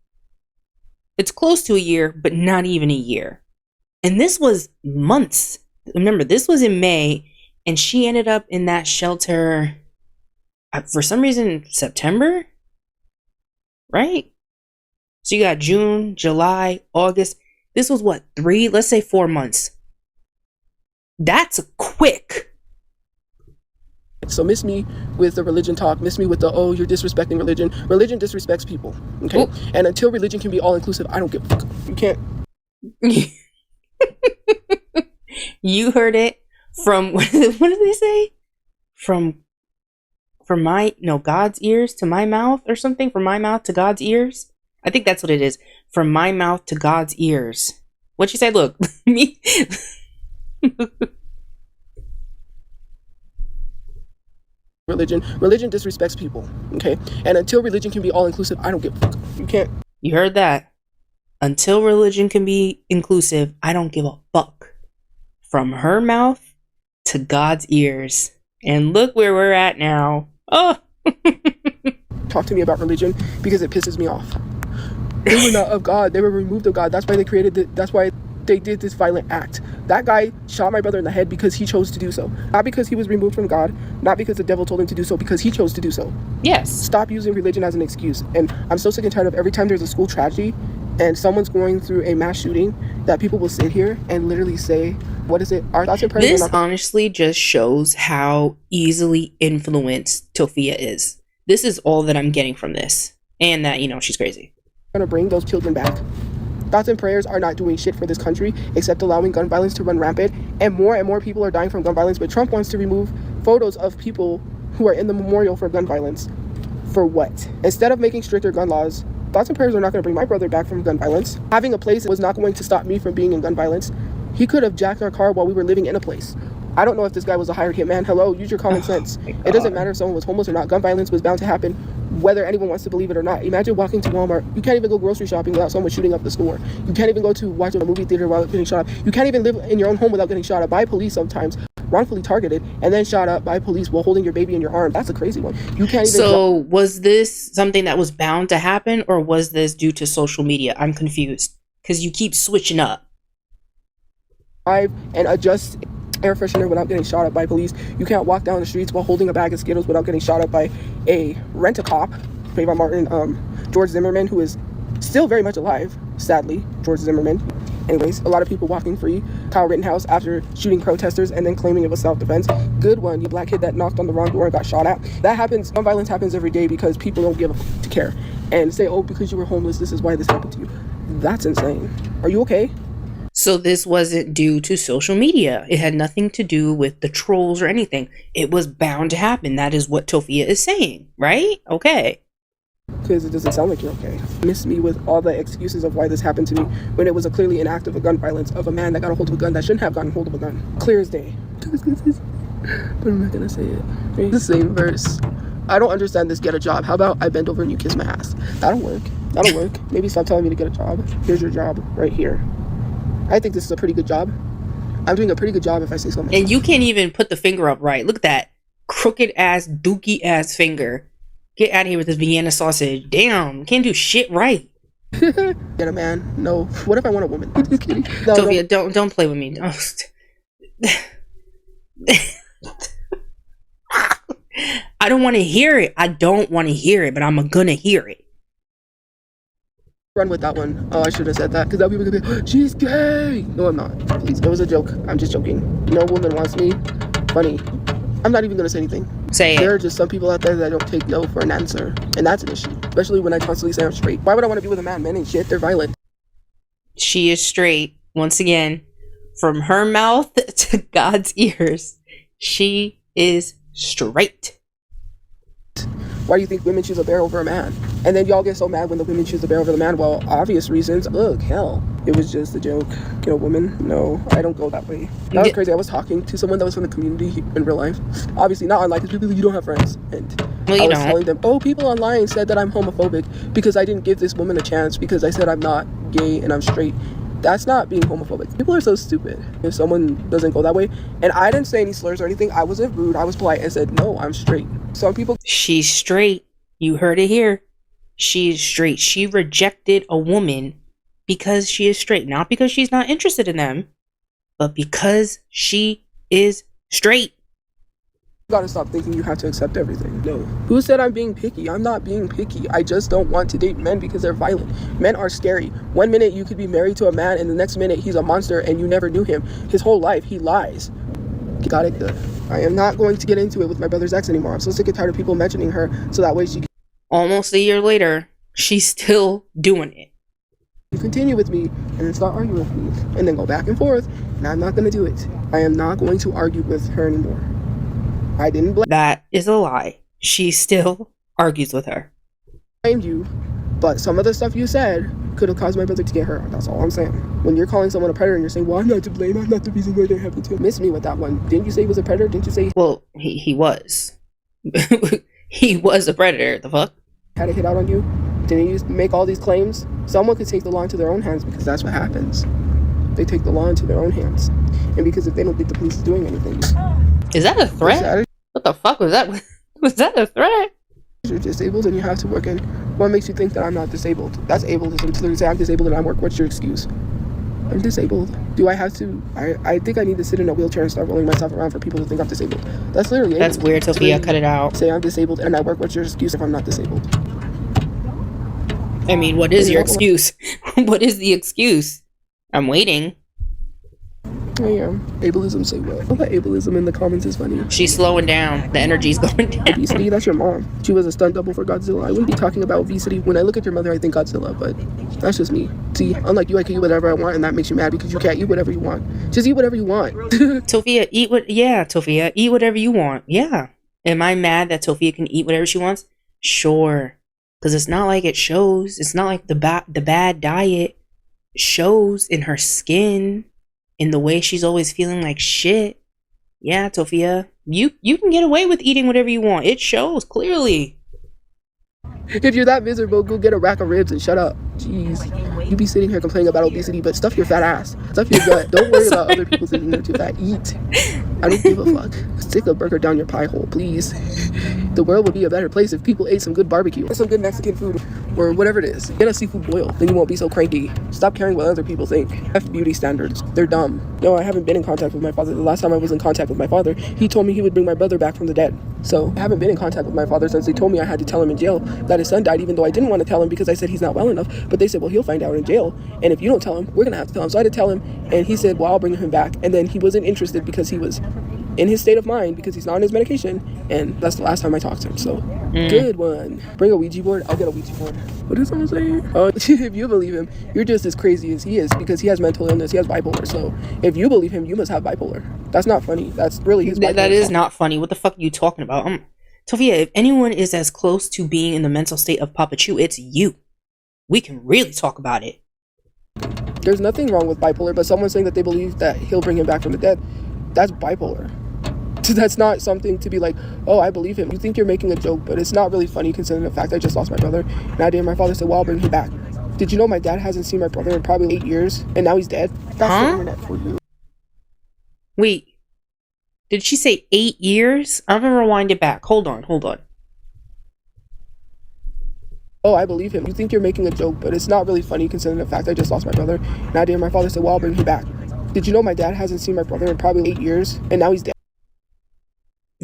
It's close to a year, but not even a year. And this was months. Remember, this was in May, and she ended up in that shelter for some reason September, right? So you got June, July, August. This was what, 4 months. That's quick. So miss me with the religion talk. Miss me with the, oh, you're disrespecting religion. Religion disrespects people. Okay? Ooh. And until religion can be all inclusive, I don't give a fuck. You can't. You heard it from, what did they say? From God's ears to my mouth or something? From my mouth to God's ears? I think that's what it is. From my mouth to God's ears. What'd she say? Look, me. religion. Religion disrespects people, okay? And until religion can be all-inclusive, I don't give a fuck. You can't. You heard that. Until religion can be inclusive, I don't give a fuck. From her mouth to God's ears. And look where we're at now. Oh. Talk to me about religion because it pisses me off. They were not of God. They were removed of God. That's why they created it. That's why they did this violent act. That guy shot my brother in the head because he chose to do so. Not because he was removed from God. Not because the devil told him to do so. Because he chose to do so. Yes. Stop using religion as an excuse. And I'm so sick and tired of every time there's a school tragedy and someone's going through a mass shooting that people will sit here and literally say, what is it? Our thoughts and prayers. This honestly just shows how easily influenced Tophia is. This is all that I'm getting from this. And that, she's crazy. Gonna bring those children back. Thoughts and prayers are not doing shit for this country except allowing gun violence to run rampant, and more people are dying from gun violence. But Trump wants to remove photos of people who are in the memorial for gun violence. For what? Instead of making stricter gun laws, thoughts and prayers are not going to bring my brother back from gun violence. Having a place was not going to stop me from being in gun violence. He could have jacked our car while we were living in a place. I don't know if this guy was a hired hitman. Hello, use your common sense. It doesn't matter if someone was homeless or not. Gun violence was bound to happen, whether anyone wants to believe it or not. Imagine walking to Walmart. You can't even go grocery shopping without someone shooting up the store. You can't even go to watch a movie theater without getting shot up. You can't even live in your own home without getting shot up by police sometimes, wrongfully targeted, and then shot up by police while holding your baby in your arm. That's a crazy one. You can't even. So was this something that was bound to happen, or was this due to social media? I'm confused because you keep switching up. And adjust air freshener without getting shot up by police. You can't walk down the streets while holding a bag of Skittles without getting shot up by a rent-a-cop, played by George Zimmerman, who is still very much alive, sadly, George Zimmerman. Anyways, a lot of people walking free. Kyle Rittenhouse after shooting protesters and then claiming it was self-defense. Good one, you black kid that knocked on the wrong door and got shot at. That happens. Gun violence happens every day because people don't give a f- to care and say, oh, because you were homeless, this is why this happened to you. That's insane. Are you okay? So this wasn't due to social media. It had nothing to do with the trolls or anything. It was bound to happen. That is what Tophia is saying, right? Okay. Because it doesn't sound like you're okay. Miss me with all the excuses of why this happened to me when it was clearly an act of a gun violence of a man that got a hold of a gun that shouldn't have gotten hold of a gun. Clear as day. But I'm not gonna say it. It's the same verse. I don't understand this get a job. How about I bend over and you kiss my ass? That'll work. That'll work. Maybe stop telling me to get a job. Here's your job right here. I think this is a pretty good job. I'm doing a pretty good job if I say so myself. And you can't even put the finger up right. Look at that crooked ass, dookie ass finger. Get out of here with this Vienna sausage. Damn, can't do shit right. Get a man? No. What if I want a woman? Just kidding. No, Tophia, don't play with me. I don't want to hear it. I don't want to hear it, but I'm gonna hear it. Run with that one. Oh, I should have said that because that people could be, oh, she's gay. No, I'm not. Please, it was a joke. I'm just joking. No woman wants me. Funny. I'm not even gonna say anything. Say it. There are just some people out there that don't take no for an answer, and that's an issue. Especially when I constantly say I'm straight. Why would I want to be with a man? Men ain't shit. They're violent. She is straight. Once again, from her mouth to God's ears, she is straight. Why do you think women choose a bear over a man? And then y'all get so mad when the women choose the bear over the man. Well, obvious reasons. Look, hell. It was just a joke. You know, women, no, I don't go that way. That was crazy. I was talking to someone that was from the community in real life. Obviously, not online, because people, you don't have friends. And I was telling them, oh, people online said that I'm homophobic because I didn't give this woman a chance because I said I'm not gay and I'm straight. That's not being homophobic. People are so stupid if someone doesn't go that way. And I didn't say any slurs or anything. I wasn't rude. I was polite and said, no, I'm straight. Some people... She's straight. You heard it here. She's straight. She rejected a woman because she is straight. Not because she's not interested in them, but because she is straight. You gotta stop thinking you have to accept everything. No. Who said I'm being picky? I'm not being picky. I just don't want to date men because they're violent. Men are scary. One minute you could be married to a man and the next minute he's a monster and you never knew him. His whole life he lies. Got it good. I am not going to get into it with my brother's ex anymore. I'm so sick and tired of people mentioning her so that way she can... Almost a year later, she's still doing it. Continue with me and then start arguing with me and then go back and forth, and I'm not going to do it. I am not going to argue with her anymore. I didn't blame... That is a lie. She still argues with her. Blamed you, but some of the stuff you said could have caused my brother to get hurt. That's all I'm saying. When you're calling someone a predator and you're saying, well, I'm not to blame, I'm not the reason why that happened to him. Miss me with that one. Didn't you say he was a predator? Didn't you say... Well, he was. He was a predator. The fuck? Had a hit out on you? Didn't you make all these claims? Someone could take the law into their own hands, because that's what happens. They take the law into their own hands. And because if they don't think the police is doing anything. Is that a threat? What the fuck was that? Was that a threat? You're disabled and you have to work in. What makes you think that I'm not disabled? That's ableism. To say I'm disabled and I work, what's your excuse? I'm disabled. Do I have to? I think I need to sit in a wheelchair and start rolling myself around for people to think I'm disabled. That's literally That's ableism. weird, Tophia. Cut it out. Say I'm disabled and I work, what's your excuse if I'm not disabled? I mean, what is your excuse? What is the excuse? I'm waiting. I am. Ableism, say what? I thought ableism in the comments is funny. She's slowing down. The energy's going down. Obesity, that's your mom. She was a stunt double for Godzilla. I wouldn't be talking about obesity. When I look at your mother, I think Godzilla, but that's just me. See, unlike you, I can eat whatever I want, and that makes you mad because you can't eat whatever you want. Just eat whatever you want. Tophia, Tophia, eat whatever you want. Yeah. Am I mad that Tophia can eat whatever she wants? Sure. Because it's not like it shows. It's not like the bad diet shows in her skin, in the way she's always feeling like shit. Yeah, Tophia, you can get away with eating whatever you want. It shows clearly. If you're that miserable, go get a rack of ribs and shut up. Jeez. You be sitting here complaining about obesity, but stuff your fat ass. Stuff your gut. Don't worry about other people sitting there too fat. Eat. I don't give a fuck. Stick a burger down your pie hole, please. The world would be a better place if people ate some good barbecue or some good Mexican food or whatever it is. Get a seafood boil, then you won't be so cranky. Stop caring what other people think. F beauty standards. They're dumb. No, I haven't been in contact with my father. The last time I was in contact with my father, he told me he would bring my brother back from the dead. So I haven't been in contact with my father since they told me I had to tell him in jail that his son died, even though I didn't want to tell him because I said he's not well enough. But they said, well, he'll find out in jail. And if you don't tell him, we're going to have to tell him. So I had to tell him, and he said, well, I'll bring him back. And then he wasn't interested because he was in his state of mind because he's not on his medication. And that's the last time I talked to him. So good one. Bring a Ouija board. I'll get a Ouija board. What is someone saying? If you believe him, you're just as crazy as he is because he has mental illness. He has bipolar. So if you believe him, you must have bipolar. That's not funny. That's really his bipolar. That is not funny. What the fuck are you talking about? Tophia, if anyone is as close to being in the mental state of Papa Chu, it's you. We can really talk about it. There's nothing wrong with bipolar, but someone saying that they believe that he'll bring him back from the dead, that's bipolar. That's not something to be like, oh, I believe him. You think you're making a joke, but it's not really funny considering the fact I just lost my brother. And I did. My father said, well, I'll bring him back. Did you know my dad hasn't seen my brother in probably 8 years, and now he's dead? That's the internet for you. Wait. Did she say 8 years? I'm gonna rewind it back. Hold on. Oh, I believe him. You think you're making a joke, but it's not really funny considering the fact I just lost my brother. And I did. My father said, well, I'll bring him back. Did you know my dad hasn't seen my brother in probably 8 years, and now he's dead?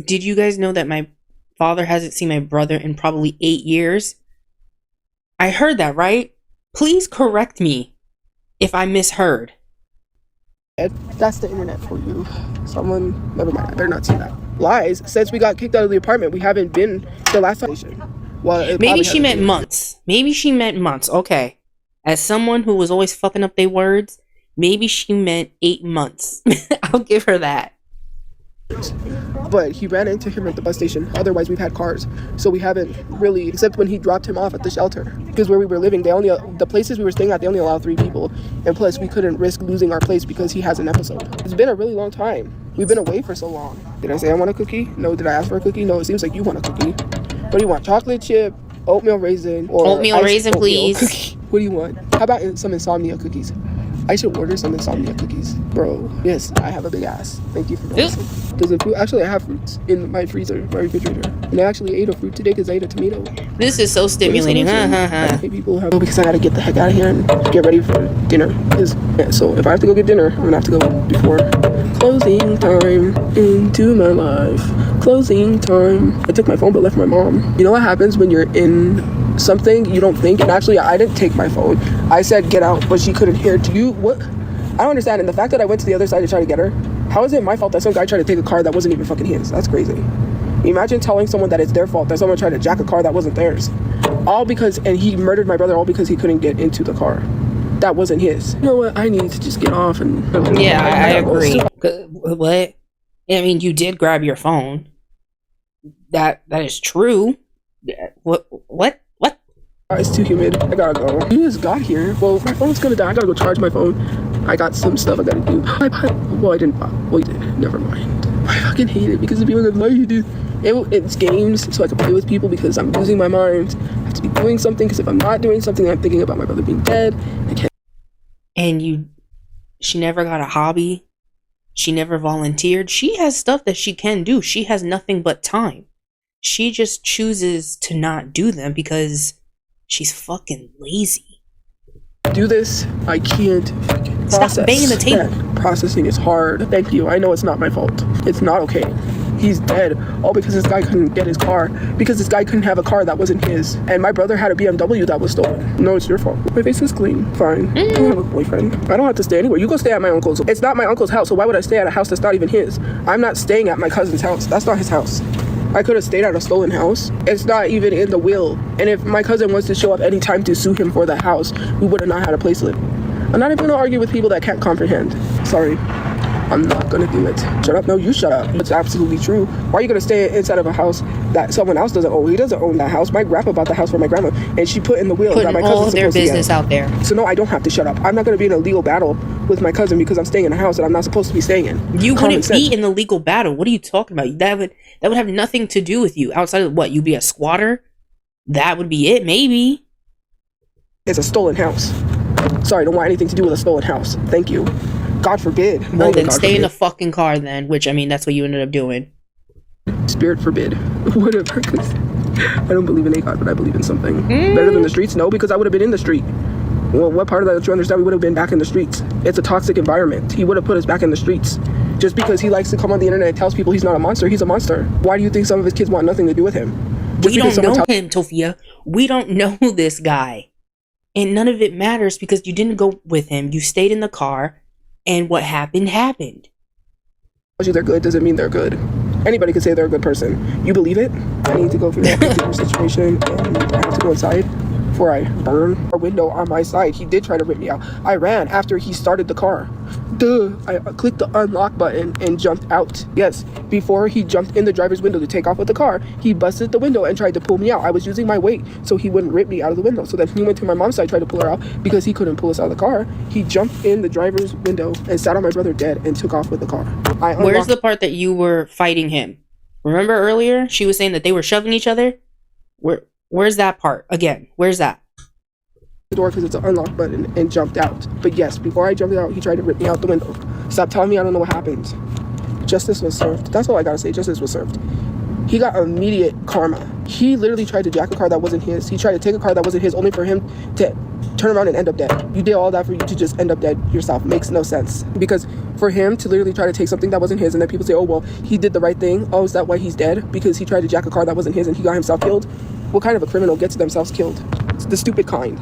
Did you guys know that my father hasn't seen my brother in probably 8 years? I heard that, right? Please correct me if I misheard. That's the internet for you. Someone, never mind, I better not see that. Lies. Since we got kicked out of the apartment, we haven't been the last station. Well, maybe she meant months. Maybe she meant months. Okay. As someone who was always fucking up their words, maybe she meant 8 months. I'll give her that. But he ran into him at the bus station. Otherwise, we've had cars. So we haven't really, except when he dropped him off at the shelter. Because where we were living, the places we were staying at, they only allow 3 people. And plus, we couldn't risk losing our place because he has an episode. It's been a really long time. We've been away for so long. Did I say I want a cookie? No. Did I ask for a cookie? No, it seems like you want a cookie. What do you want? Chocolate chip, oatmeal raisin, or oatmeal raisin, please. Cookie? What do you want? How about some insomnia cookies? I should order some insomnia cookies. Bro, yes, I have a big ass. Thank you for noticing. Does it fruit? Actually, I have fruits in my freezer, my refrigerator. And I actually ate a fruit today because I ate a tomato. This is so stimulating. I hate people have, because I gotta get the heck out of here and get ready for dinner. So if I have to go get dinner, I'm gonna have to go before closing time into my life. Closing time. I took my phone but left my mom. You know what happens when you're in something you don't think? And actually, I didn't take my phone. I said get out, but she couldn't hear. Do you what? I don't understand. And the fact that I went to the other side to try to get her, how is it my fault that some guy tried to take a car that wasn't even fucking his? That's crazy. Imagine telling someone that it's their fault that someone tried to jack a car that wasn't theirs, all because, and he murdered my brother all because he couldn't get into the car that wasn't his. You know what? I need to just get off and. Yeah, I agree. What? I mean, you did grab your phone. That is true. What? It's too humid. I gotta go. You just got here. Well, my phone's gonna die. I gotta go charge my phone. I got some stuff I gotta do. Well, I didn't buy. Well, you did. Never mind. I fucking hate it because the people are like, why you do it's games so I can play with people because I'm losing my mind. I have to be doing something because if I'm not doing something, I'm thinking about my brother being dead. I can't. And she never got a hobby. She never volunteered. She has stuff that she can do. She has nothing but time. She just chooses to not do them because she's fucking lazy. Do this. I can't process. Stop banging the table. Processing is hard. Thank you. I know it's not my fault. It's not okay. He's dead all because this guy couldn't get his car, because this guy couldn't have a car that wasn't his, and my brother had a BMW that was stolen. No, it's your fault. My face is clean. Fine. I don't have a boyfriend. I don't have to stay anywhere. You go stay at my uncle's. It's not my uncle's house, so why would I stay at a house that's not even his? I'm not staying at my cousin's house. That's not his house. I could have stayed at a stolen house. It's not even in the will. And if my cousin wants to show up anytime to sue him for that house, we would have not had a place to live. I'm not even gonna argue with people that can't comprehend. Sorry. I'm not gonna do it. Shut up. No, you shut up. It's absolutely true. Why are you gonna stay inside of a house that someone else doesn't own? He doesn't own that house. My grandpa bought the house for my grandma, and she put in the will that my cousin's supposed to get. Putting all their business out there. So no, I don't have to shut up. I'm not gonna be in a legal battle with my cousin because I'm staying in a house that I'm not supposed to be staying in. You wouldn't be in the legal battle. What are you talking about? That would have nothing to do with you outside of what? You be a squatter? That would be it, maybe. It's a stolen house. Sorry, don't want anything to do with a stolen house. Thank you. God forbid. Well, then stay in the fucking car then, which, I mean, that's what you ended up doing. Spirit forbid. Whatever, because I don't believe in a God, but I believe in something. Better than the streets? No, because I would have been in the street. Well, what part of that don't you understand? We would have been back in the streets. It's a toxic environment. He would have put us back in the streets. Just because he likes to come on the internet and tells people he's not a monster, he's a monster. Why do you think some of his kids want nothing to do with him? We don't know him, Tophia. We don't know this guy. And none of it matters because you didn't go with him. You stayed in the car. And what happened, happened. They're good doesn't mean they're good. Anybody could say they're a good person. You believe it? I need to go through that particular situation, and I have to go inside before I burn a window on my side. He did try to rip me out. I ran after he started the car. I clicked the unlock button and jumped out. Yes, before he jumped in the driver's window to take off with the car, he busted the window and tried to pull me out. I was using my weight so he wouldn't rip me out of the window. So then he went to my mom's side, tried to pull her out because he couldn't pull us out of the car. He jumped in the driver's window and sat on my brother dead and took off with the car. Where's the part that you were fighting him? Remember earlier she was saying that they were shoving each other? Where's that part? Again, where's that? The door because it's an unlock button and jumped out. But yes, before I jumped out, he tried to rip me out the window. Stop telling me I don't know what happened. Justice was served. That's all I gotta say. Justice was served. He got immediate karma. He literally tried to jack a car that wasn't his. He tried to take a car that wasn't his only for him to turn around and end up dead. You did all that for you to just end up dead yourself. Makes no sense. Because for him to literally try to take something that wasn't his and then people say, oh, well, he did the right thing. Oh, is that why he's dead? Because he tried to jack a car that wasn't his and he got himself killed? What kind of a criminal gets themselves killed? It's the stupid kind.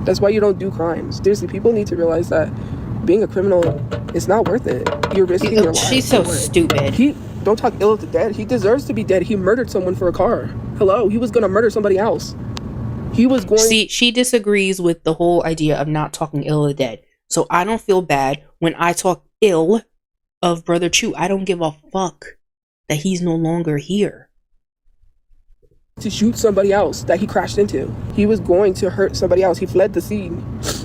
That's why you don't do crimes. Seriously, people need to realize that being a criminal is not worth it. You're risking your life. She's so stupid. Don't talk ill of the dead. He deserves to be dead. He murdered someone for a car. Hello? He was going to murder somebody else. See, she disagrees with the whole idea of not talking ill of the dead. So I don't feel bad when I talk ill of Brother Chu. I don't give a fuck that he's no longer here. To shoot somebody else that he crashed into. He was going to hurt somebody else. He fled the scene.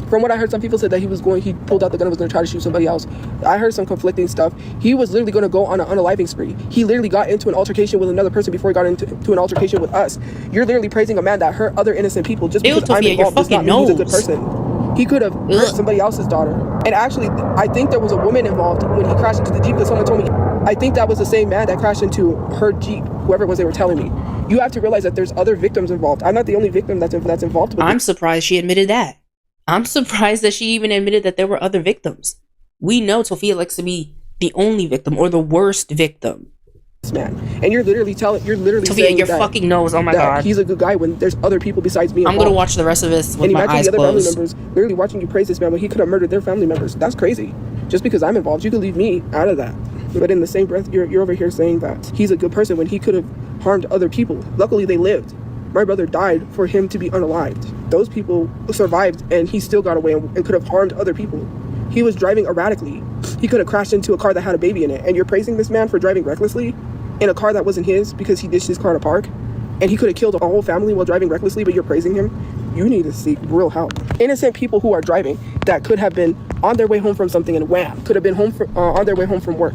From what I heard, some people said that he pulled out the gun and was going to try to shoot somebody else. I heard some conflicting stuff. He was literally going to go on an unaliving spree. He literally got into an altercation with another person before he got into an altercation with us. You're literally praising a man that hurt other innocent people just because I'm involved does not mean he's a good person. He could have hurt somebody else's daughter. And actually, I think there was a woman involved when he crashed into the Jeep because someone told me. I think that was the same man that crashed into her Jeep, whoever it was they were telling me. You have to realize that there's other victims involved. I'm not the only victim that's involved with I'm surprised she admitted that. I'm surprised that she even admitted that there were other victims. We know Tophia likes to be the only victim or the worst victim. Man, and you're literally Tophia, saying your fucking nose. Oh my god, he's a good guy when there's other people besides me involved. I'm gonna watch the rest of this with my eyes closed. And imagine the other family members literally watching you praise this man when he could have murdered their family members. That's crazy. Just because I'm involved, you could leave me out of that. But in the same breath, you're over here saying that he's a good person when he could have harmed other people. Luckily, they lived. My brother died for him to be unalived. Those people survived, and he still got away and could have harmed other people. He was driving erratically. He could have crashed into a car that had a baby in it. And you're praising this man for driving recklessly in a car that wasn't his because he ditched his car to park. And he could have killed a whole family while driving recklessly, but you're praising him. You need to seek real help. Innocent people who are driving that could have been on their way home from something and wham, could have been on their way home from work.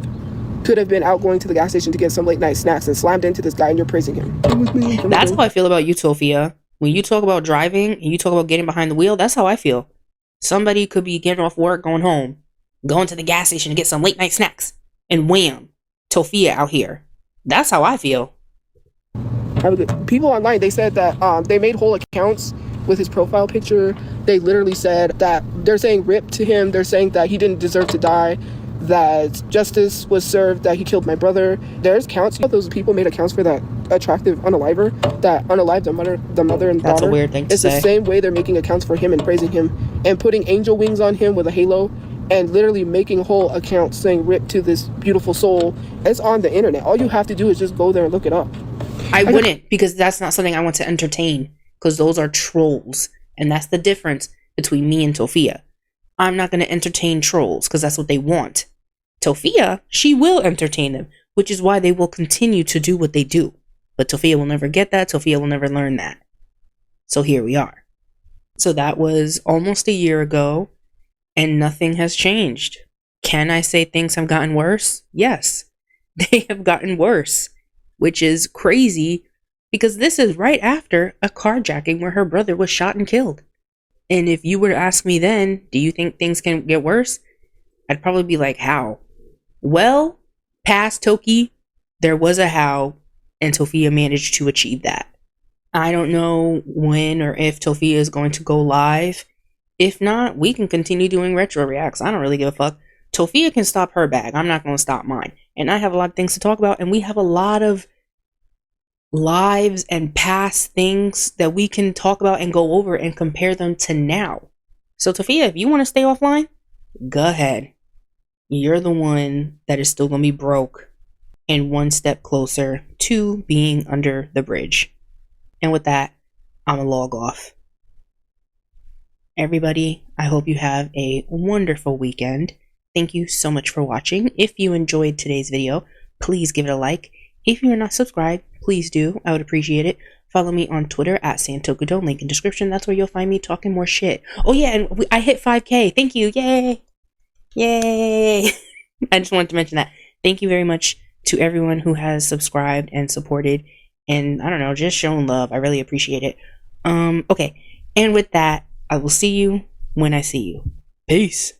could have been out going to the gas station to get some late night snacks and slammed into this guy and you're praising him. That's how I feel about you, Tophia. When you talk about driving and you talk about getting behind the wheel, that's how I feel. Somebody could be getting off work, going home, going to the gas station to get some late night snacks, and wham, Tophia out here. That's how I feel. People online, they said that they made whole accounts with his profile picture. They literally said that they're saying rip to him. They're saying that he didn't deserve to die, that justice was served, that he killed my brother. There's counts. Those people made accounts for that attractive unaliver, that unalived the mother and daughter. That's a weird thing to say. It's the same way they're making accounts for him and praising him and putting angel wings on him with a halo and literally making whole accounts saying rip to this beautiful soul. It's on the internet. All you have to do is just go there and look it up. I wouldn't, because that's not something I want to entertain, because those are trolls. And that's the difference between me and Tophia. I'm not going to entertain trolls because that's what they want. Tophia, she will entertain them, which is why they will continue to do what they do. But Tophia will never get that. Tophia will never learn that. So here we are. So that was almost a year ago, and nothing has changed. Can I say things have gotten worse? Yes, they have gotten worse, which is crazy because this is right after a carjacking where her brother was shot and killed. And if you were to ask me then, do you think things can get worse? I'd probably be like, how? Well, past Toki, there was a how, and Tophia managed to achieve that. I don't know when or if Tophia is going to go live. If not, we can continue doing retro reacts. I don't really give a fuck. Tophia can stop her bag. I'm not going to stop mine. And I have a lot of things to talk about, and we have a lot of lives and past things that we can talk about and go over and compare them to now. So Tophia, if you want to stay offline, go ahead. You're the one that is still going to be broke and one step closer to being under the bridge. And with that, I'm going to log off. Everybody, I hope you have a wonderful weekend. Thank you so much for watching. If you enjoyed today's video, please give it a like. If you are not subscribed, please do. I would appreciate it. Follow me on Twitter at Santokudo. Link in description. That's where you'll find me talking more shit. Oh yeah, and I hit 5K. Thank you. Yay. Yay. I just wanted to mention that. Thank you very much to everyone who has subscribed and supported. And I don't know, just showing love. I really appreciate it. Okay. And with that, I will see you when I see you. Peace.